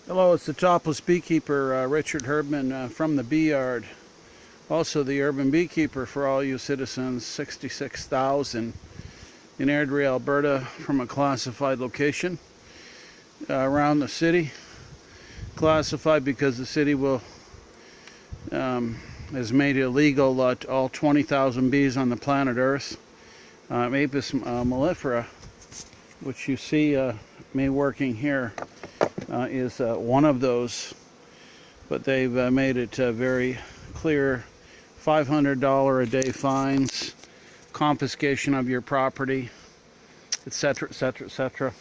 Hello, it's the Topless beekeeper, Richard Herdman from the bee yard. Also the urban beekeeper for all you citizens, 66,000 in Airdrie, Alberta, from a classified location around the city. Classified because the city has made it illegal all 20,000 bees on the planet Earth. Apis mellifera, which you see me working here, is one of those, but they've made it very clear: $500 a day fines, confiscation of your property, etc., etc., etc.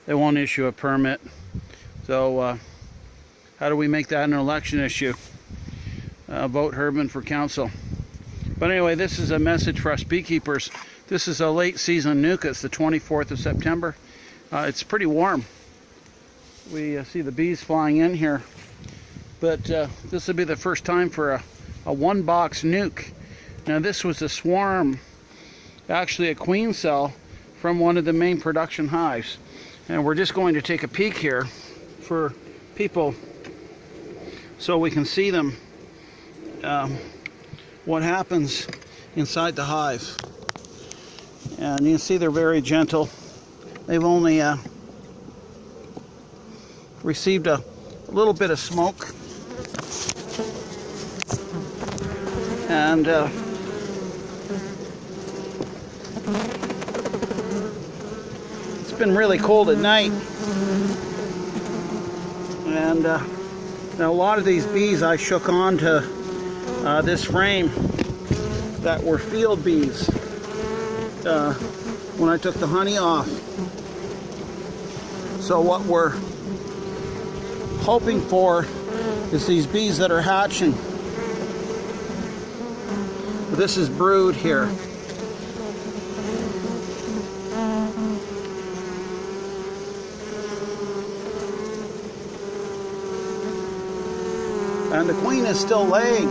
They won't issue a permit. So how do we make that an election issue? Vote Herdman for council. But anyway, this is a message for us beekeepers. This is a late season nuke. It's the 24th of September. It's pretty warm. We see the bees flying in here, but this will be the first time for a one-box nuke. Now this was a swarm, actually a queen cell, from one of the main production hives, and we're just going to take a peek here for people so we can see them, what happens inside the hive. And you can see they're very gentle. They've only received a little bit of smoke, and it's been really cold at night. And now a lot of these bees I shook onto this frame that were field bees when I took the honey off. So what we're hoping for is these bees that are hatching. This is brood here. And the queen is still laying.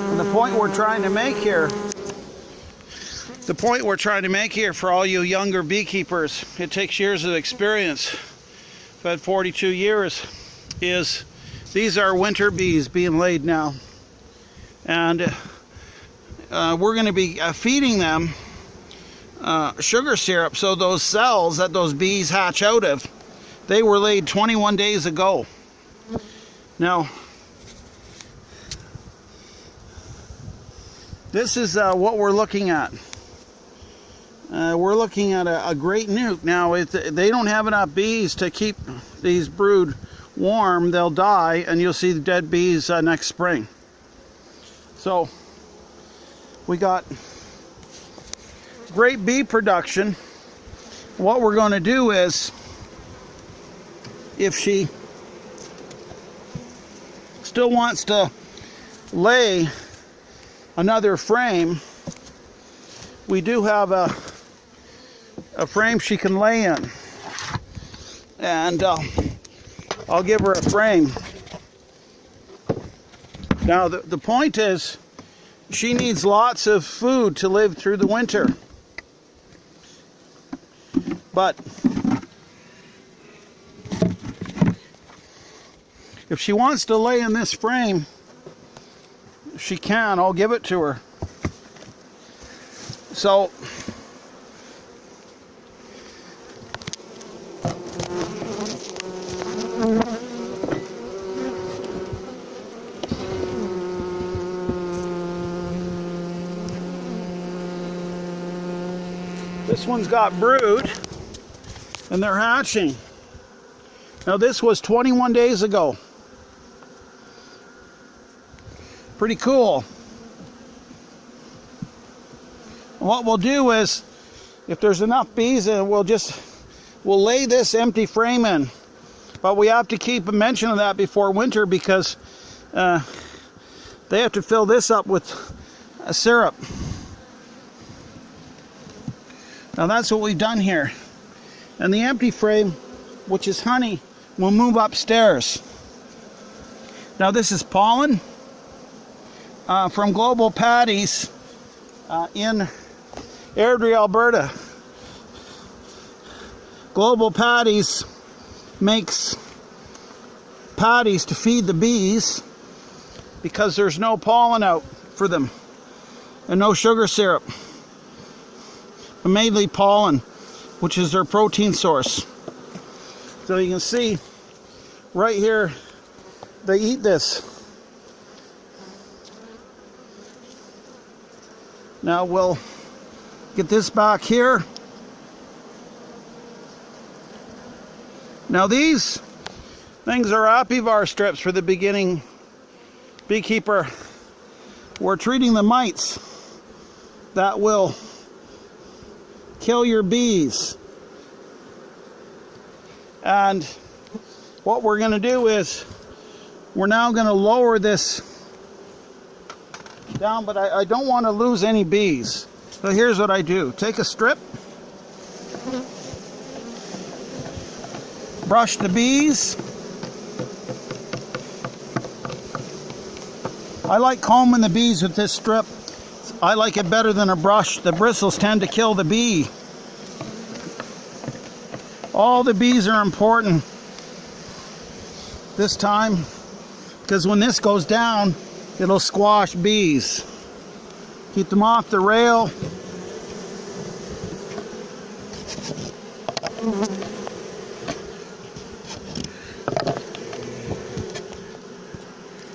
And the point we're trying to make here, for all you younger beekeepers, it takes years of experience. I've had 42 years, is these are winter bees being laid now. And we're going to be feeding them sugar syrup, so those cells that those bees hatch out of, they were laid 21 days ago. Now, this is what we're looking at. We're looking at a great nuke. Now, if they don't have enough bees to keep these brood warm, they'll die, and you'll see the dead bees next spring. So, we got great bee production. What we're going to do is, if she still wants to lay another frame, we do have a frame she can lay in, and I'll give her a frame. Now the point is, she needs lots of food to live through the winter, but if she wants to lay in this frame, she can. I'll give it to her. So this one's got brood, and they're hatching. Now this was 21 days ago. Pretty cool. What we'll do is, if there's enough bees, we'll lay this empty frame in. But we have to keep a mention of that before winter, because they have to fill this up with syrup. Now that's what we've done here. And the empty frame, which is honey, will move upstairs. Now this is pollen from global patties in Airdrie, Alberta. Global Patties makes patties to feed the bees because there's no pollen out for them and no sugar syrup, but mainly pollen, which is their protein source. So you can see right here, they eat this. Now we'll get this back here. Now these things are Apivar strips for the beginning beekeeper. We're treating the mites that will kill your bees. And what we're going to do is we're now going to lower this down, but I don't want to lose any bees. So here's what I do. Take a strip, brush the bees. I like combing the bees with this strip. I like it better than a brush. The bristles tend to kill the bee. All the bees are important this time, because when this goes down, it'll squash bees. Keep them off the rail.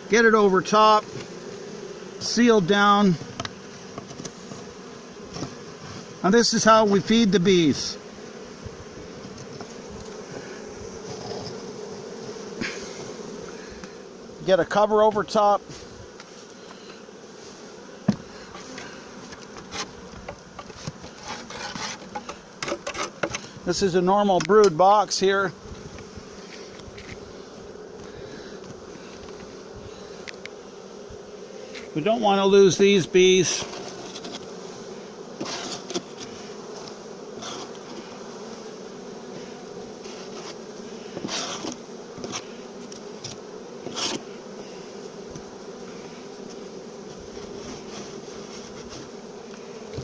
Get it over top, sealed down. And this is how we feed the bees. Get a cover over top. This is a normal brood box here. We don't want to lose these bees.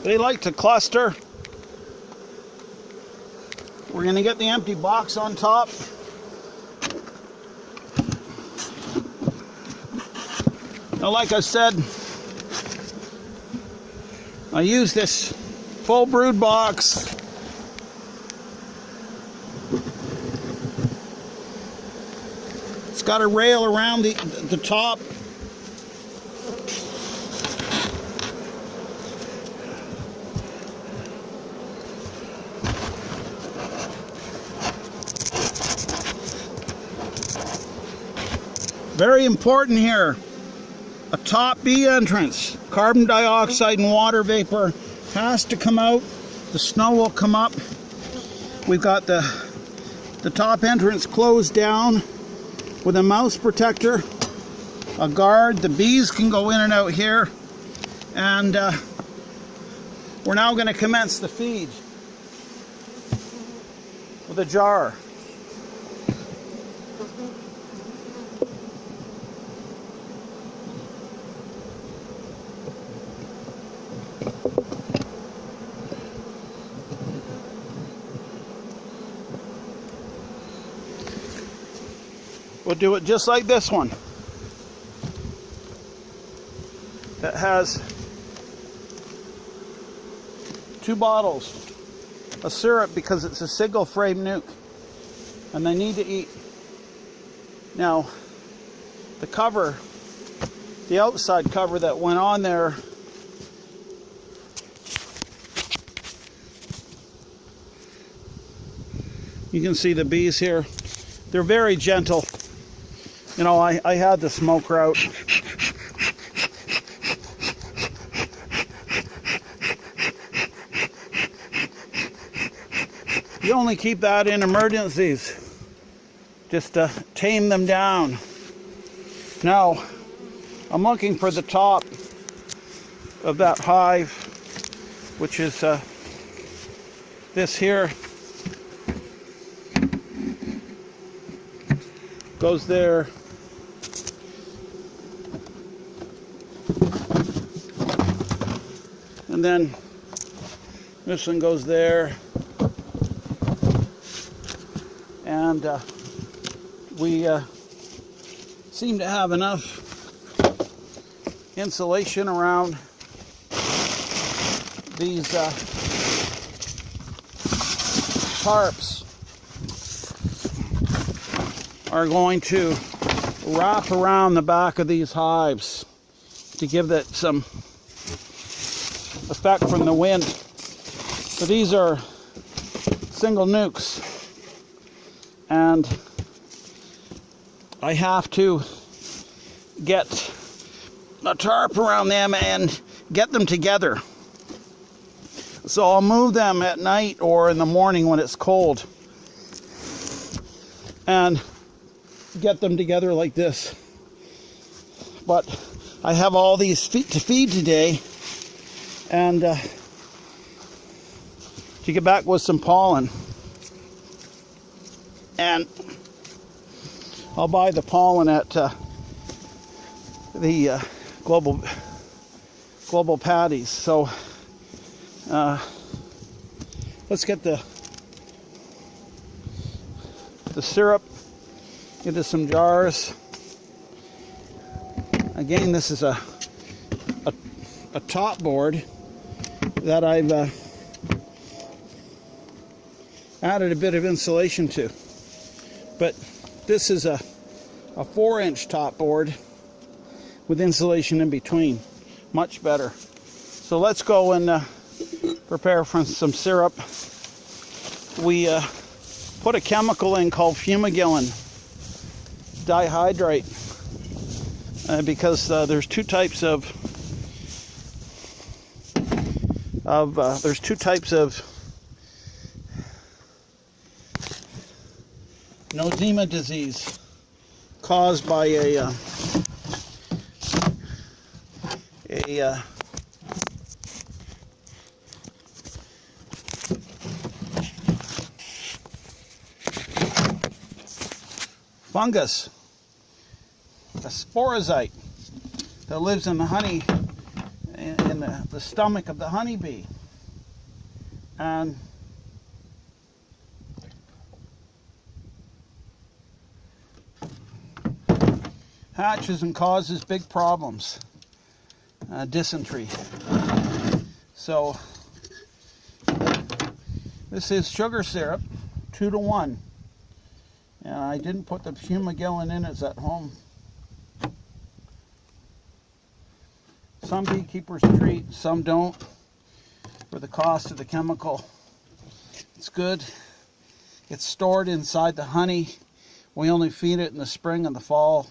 They like to cluster. We're going to get the empty box on top. Now, like I said, I use this full brood box. It's got a rail around the top. Very important here, a top bee entrance. Carbon dioxide and water vapor has to come out. The snow will come up. We've got the top entrance closed down with a mouse protector, a guard. The bees can go in and out here. And we're now going to commence the feed with a jar. We'll do it just like this one. That has 2 bottles of syrup because it's a single frame nuke and they need to eat. Now, the cover, the outside cover that went on there, you can see the bees here. They're very gentle. You know, I had the smoker out. You only keep that in emergencies, just to tame them down. Now, I'm looking for the top of that hive, which is this here. Goes there. And then this one goes there. and we seem to have enough insulation around these tarps. Are going to wrap around the back of these hives to give that some effect from the wind. So these are single nukes, and I have to get a tarp around them and get them together. So I'll move them at night or in the morning when it's cold and get them together like this. But I have all these to feed today, and to get back with some pollen, and I'll buy the pollen at the global patties. So let's get the syrup into some jars. Again, this is a top board that I've added a bit of insulation to, but this is a 4-inch top board with insulation in between. Much better. So let's go and prepare for some syrup. We put a chemical in called fumigillin dihydrate because there's two types of nosema disease caused by a fungus, a sporosite that lives in the honey, in the stomach of the honeybee, and hatches and causes big problems, dysentery. So this is sugar syrup, 2-to-1. And I didn't put the fumigillin in, it's at home. Some beekeepers treat, some don't, for the cost of the chemical. It's good. It's stored inside the honey. We only feed it in the spring and the fall,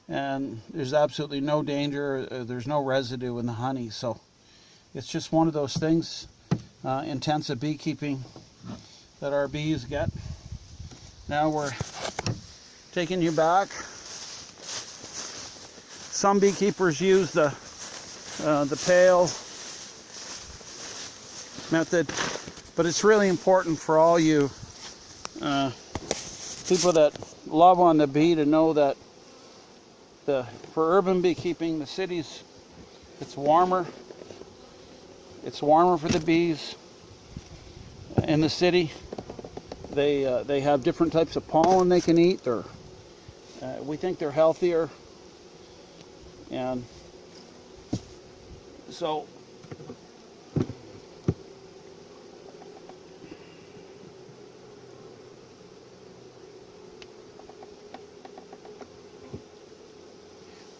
and there's absolutely no danger. There's no residue in the honey. So it's just one of those things, intensive beekeeping, that our bees get. Now we're taking you back. Some beekeepers use the pail method, but it's really important for all you people that love on the bee to know that for urban beekeeping, the cities, it's warmer. It's warmer for the bees in the city. They have different types of pollen they can eat. We think they're healthier, and so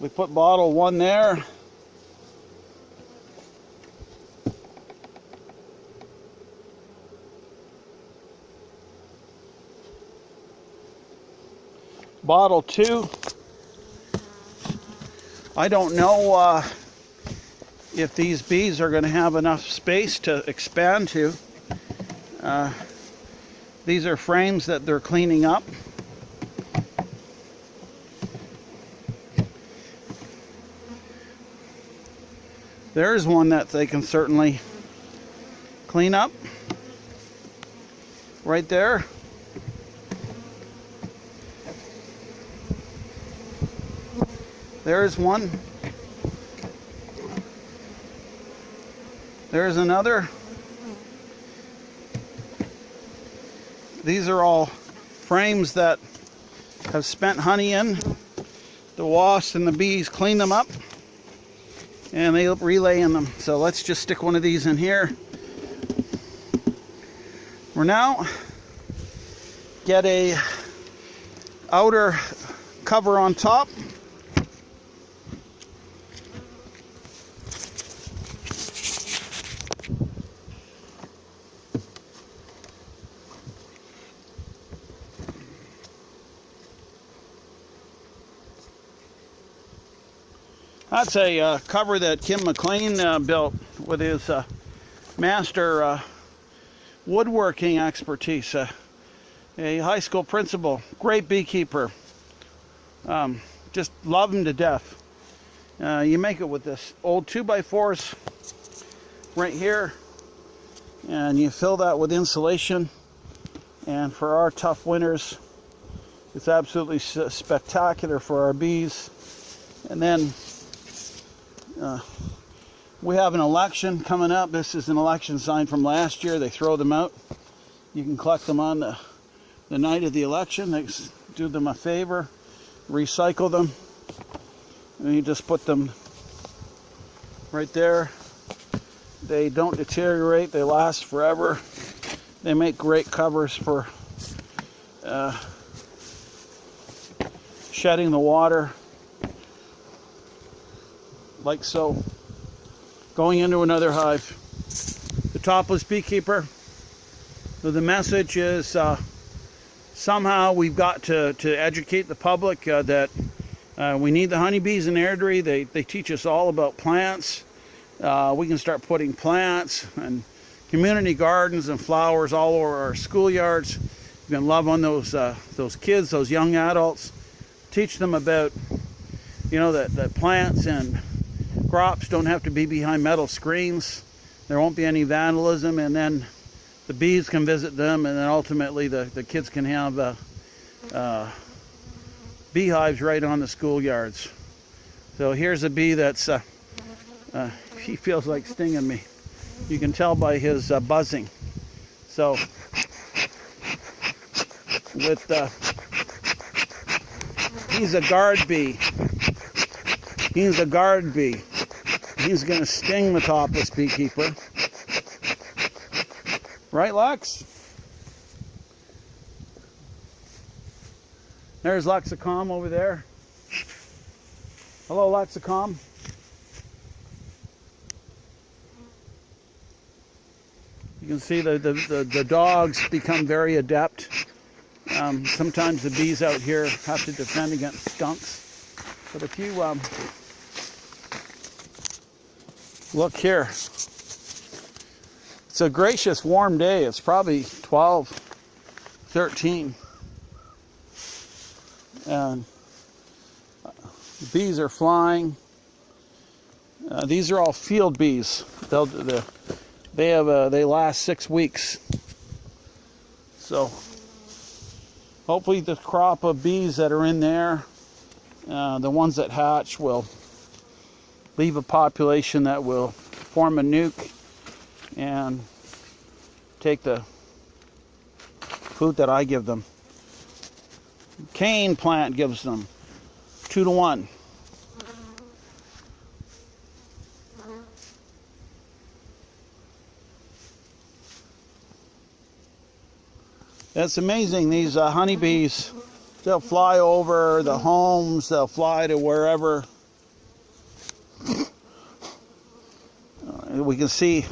we put bottle 1 there. Bottle 2. I don't know if these bees are going to have enough space to expand to. These are frames that they're cleaning up. There's one that they can certainly clean up. Right there. There's one. There's another. These are all frames that have spent honey in. The wasps and the bees clean them up and they relay in them. So let's just stick one of these in here. We're now get a outer cover on top. That's a cover that Kim McLean built with his master woodworking expertise. A high school principal, great beekeeper. Just love him to death. You make it with this old 2x4s right here, and you fill that with insulation. And for our tough winters, it's absolutely spectacular for our bees. And then we have an election coming up. This is an election sign from last year. They throw them out. You can collect them on the night of the election. They do them a favor, recycle them, and you just put them right there. They don't deteriorate. They last forever. They make great covers for shedding the water, like so. Going into another hive. The Topless Beekeeper. So the message is somehow we've got to educate the public that we need the honeybees in Airdrie. They teach us all about plants. We can start putting plants and community gardens and flowers all over our schoolyards. You can love on those kids, those young adults. Teach them about, that plants and crops don't have to be behind metal screens. There won't be any vandalism, and then the bees can visit them, and then ultimately the kids can have beehives right on the schoolyards. So here's a bee that's he feels like stinging me. You can tell by his buzzing. So with he's a guard bee. He's a guard bee. He's going to sting the Topless Beekeeper. Right, Lux? There's Luxicom over there. Hello, Luxicom. You can see the dogs become very adept. Sometimes the bees out here have to defend against skunks. But if you look here, it's a gracious warm day. It's probably 12, 13. And the bees are flying. These are all field bees. They last 6 weeks. So hopefully the crop of bees that are in there, the ones that hatch, will leave a population that will form a nuke and take the food that I give them. Cane plant gives them 2 to 1. It's amazing, these honeybees, they'll fly over the homes, they'll fly to wherever. We can see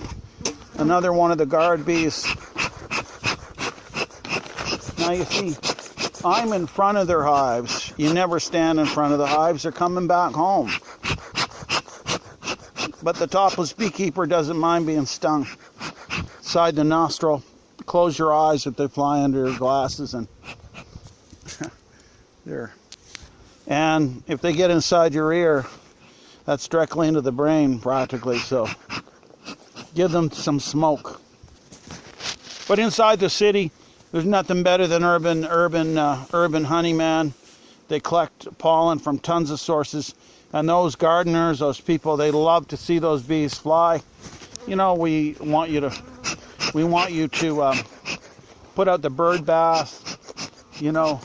another one of the guard bees. Now you see, I'm in front of their hives. You never stand in front of the hives. They're coming back home. But the Topless Beekeeper doesn't mind being stung inside the nostril. Close your eyes if they fly under your glasses, and there. And if they get inside your ear, that's directly into the brain practically. So give them some smoke. But inside the city, there's nothing better than urban honeyman. They collect pollen from tons of sources, and those gardeners, those people, they love to see those bees fly. We want you to put out the bird bath, You know,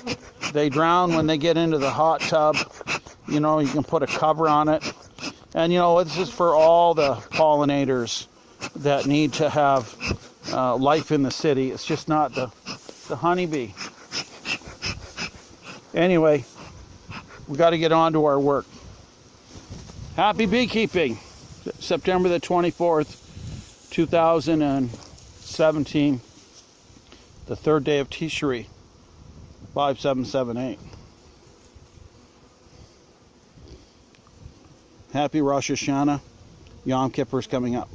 they drown when they get into the hot tub. You know, you can put a cover on it. And, you know, this is for all the pollinators that need to have life in the city. It's just not the honeybee. Anyway, we got to get on to our work. Happy beekeeping! September the 24th, 2017, the third day of Tishri, 5778. Happy Rosh Hashanah. Yom Kippur's coming up.